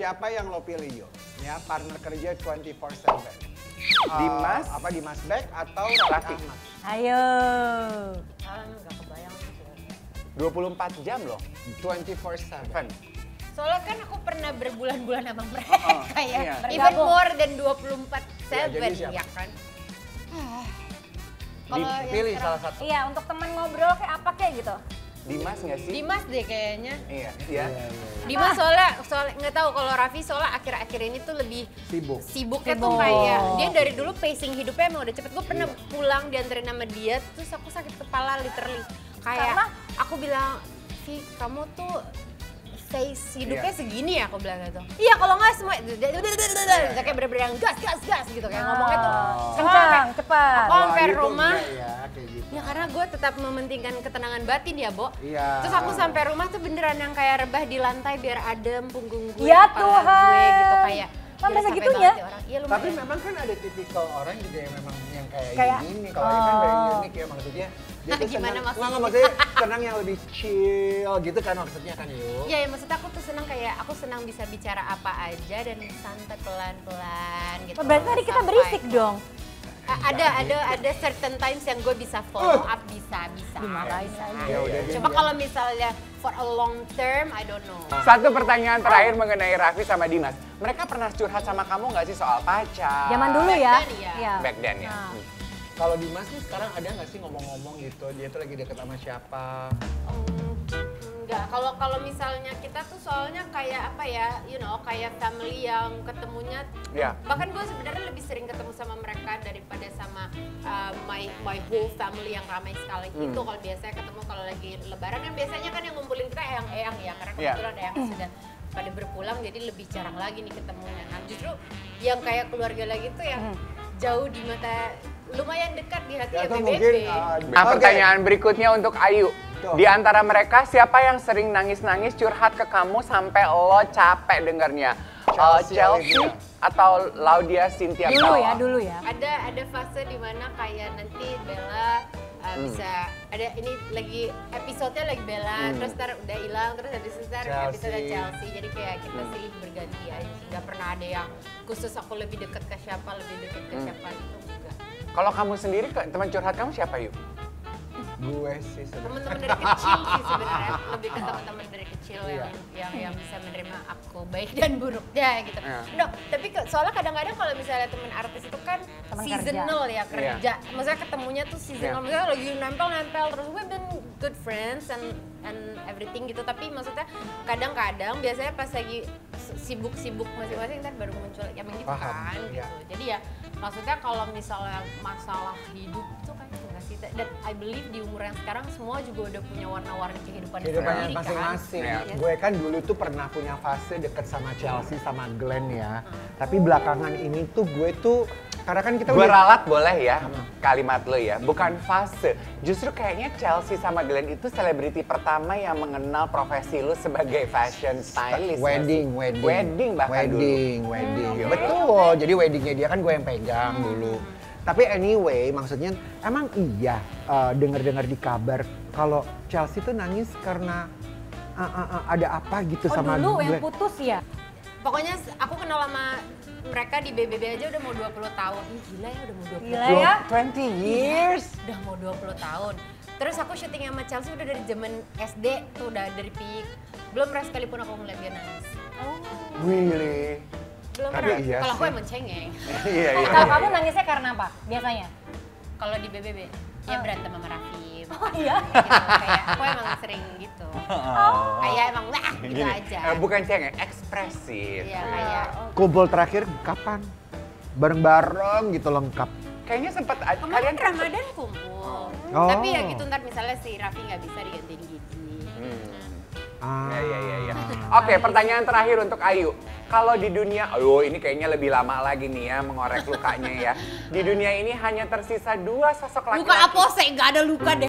siapa yang lo pilih, Yo? Ya, partner kerja 24/7. Dimas? Dimas Beck atau Raffi? Raffi Ahmad? Ayo. Nggak kebayang sih. 24 jam loh. 24/7. Soalnya kan aku pernah berbulan-bulan sama mereka iya. ya. Even more than 24/7 Ya, jadi siapa? ya kan. Pilih salah satu. Iya, untuk teman ngobrol kayak apa kayak gitu. Dimas nggak sih? Dimas deh kayaknya. Iya. Iya. Dimas soalnya nggak tahu kalau Raffi soalnya akhir-akhir ini tuh lebih Sibuk. sibuknya tuh kayak dia dari dulu pacing hidupnya emang udah cepet. Gue pernah pulang dianterin sama dia terus aku sakit kepala literally. Kayak aku bilang, Vi kamu tuh face hidupnya segini ya, aku bilang gitu. Iya kalau nggak semua kayak bener-bener yang gas gitu kayak ngomongnya tuh Kencang, cepat. Aku sampai gitu rumah. enggak ya, kayak gitu. Ya karena gue tetap mementingkan ketenangan batin ya, Bo. Iya. Terus aku sampai rumah tuh beneran yang kayak rebah di lantai biar adem punggung gue, Ya kepala Tuhan. gue gitu kayak. Sampai gila, capek segitunya? banget ya orang. Iya Tapi lumayan. memang kan ada tipikal orang juga yang memang yang kayak Kayak- gini. Kalau ini kan very unik ya maksudnya. Dia tuh Gimana senang, maksudnya? nggak, maksudnya senang yang lebih chill gitu kan maksudnya kan yuk. Iya, ya, maksudnya aku tuh senang kayak aku senang bisa bicara apa aja dan santai pelan-pelan gitu. Berarti tadi kita Sampai- berisik dong. Ada certain times yang gue bisa follow up bisa. Dimarahin bisa. aja. Ya udah, Coba dia- kalau misalnya for a long term, I don't know. Satu pertanyaan terakhir mengenai Raffi sama Dimas. Mereka pernah curhat sama kamu nggak sih soal pacar? Zaman dulu ya. then, iya. Iya. Back then ya. Nah. Kalau Dimas nih sekarang ada nggak sih ngomong-ngomong gitu, dia tuh lagi deket sama siapa? Enggak, kalau misalnya kita tuh soalnya kayak apa ya, you know, kayak family yang ketemunya. Iya. Bahkan gue sebenarnya lebih sering ketemu sama mereka daripada sama my whole family yang ramai sekali itu. Kalau biasanya ketemu kalau lagi lebaran kan biasanya kan yang ngumpulin kita eyang-eyang ya, karena Iya. kebetulan eyang sudah pada berpulang jadi lebih jarang lagi nih ketemunya. Nah justru yang kayak keluarga lagi tuh yang jauh di mata, lumayan dekat di hati ya Atau BBB. mungkin Nah, oke. pertanyaan berikutnya untuk Ayu. Tuh. Di antara mereka siapa yang sering nangis-nangis curhat ke kamu sampai lo capek dengernya? Chelsea Chelsea Olivia. atau Laudia Cynthia Dulu Bella? ya, dulu ya. Ada fase dimana kayak nanti Bella bisa ada ini lagi episodenya lagi Bella terus ntar udah hilang terus habis itu ntar Chelsea. episode Chelsea jadi kayak kita silih berganti aja nggak pernah ada yang khusus aku lebih dekat ke siapa lebih dekat ke siapa gitu enggak. Kalau kamu sendiri, teman curhat kamu siapa Yu? Gue sih sebenarnya. Teman-teman dari kecil sih sebenarnya lebih ke teman-teman dari kecil Iya. yang bisa menerima aku baik dan buruknya gitu. Iya. No, tapi soalnya kadang-kadang kalau misalnya teman artis itu kan Teman seasonal ya kerja. Maksudnya ketemunya tuh seasonal, Iya. misalnya lagi nempel-nempel terus we've been good friends and everything gitu. Tapi maksudnya kadang-kadang biasanya pas lagi sibuk-sibuk masing-masing ntar baru muncul yang gitu Paham, kan iya. gitu. Jadi ya maksudnya kalau misalnya masalah hidup itu kan enggak sih. Dan I believe di umur yang sekarang semua juga udah punya warna-warni kehidupan Kehidupannya sendiri masing-masing. Iya. Gue kan dulu tuh pernah punya fase deket sama Chelsea sama Glenn ya. Tapi belakangan ini tuh gue tuh karena kan kita Gue udah ralat boleh ya kalimat lo ya, bukan fase. Justru kayaknya Chelsea sama Glenn itu selebriti pertama yang mengenal profesi lo sebagai fashion stylist. wedding bahkan dulu. wedding. Betul. Jadi weddingnya dia kan gue yang pegang dulu. Tapi anyway, maksudnya emang iya dengar-dengar di kabar kalau Chelsea tuh nangis karena ada apa gitu Oh sama dulu yang Glenn. putus ya? Pokoknya aku kenal sama mereka di BBB aja udah mau 20 tahun. Ih, gila ya udah mau 20 Gila tahun. ya. 20 years. Udah mau 20 tahun. Terus aku syuting sama Chelsea udah dari zaman SD tuh udah dari peak. Belum pernah sekalipun aku ngeliat dia nangis. Really? Belum Tapi pernah. iya Kalau aku sih. emang cengeng. Iya, iya. Kalau kamu nangisnya karena apa biasanya? Kalau di BBB ya berantem sama Raffi. Oh iya? Gitu. Kayak aku emang sering gitu. Kayak emang wah gitu Gini, aja. bukan cengeng, ekspresif. Iya kayak Kumpul terakhir kapan? Bareng-bareng gitu lengkap. Kayaknya sempet kemarin kalian kan Ramadan kumpul. Oh. Tapi ya gitu ntar misalnya si Raffi nggak bisa digantiin Gigi. Ya. Oke, pertanyaan terakhir untuk Ayu. Kalau di dunia, ini kayaknya lebih lama lagi nih ya mengorek lukanya ya. Di dunia ini hanya tersisa 2 sosok laki-laki. Luka apose nggak ada luka deh.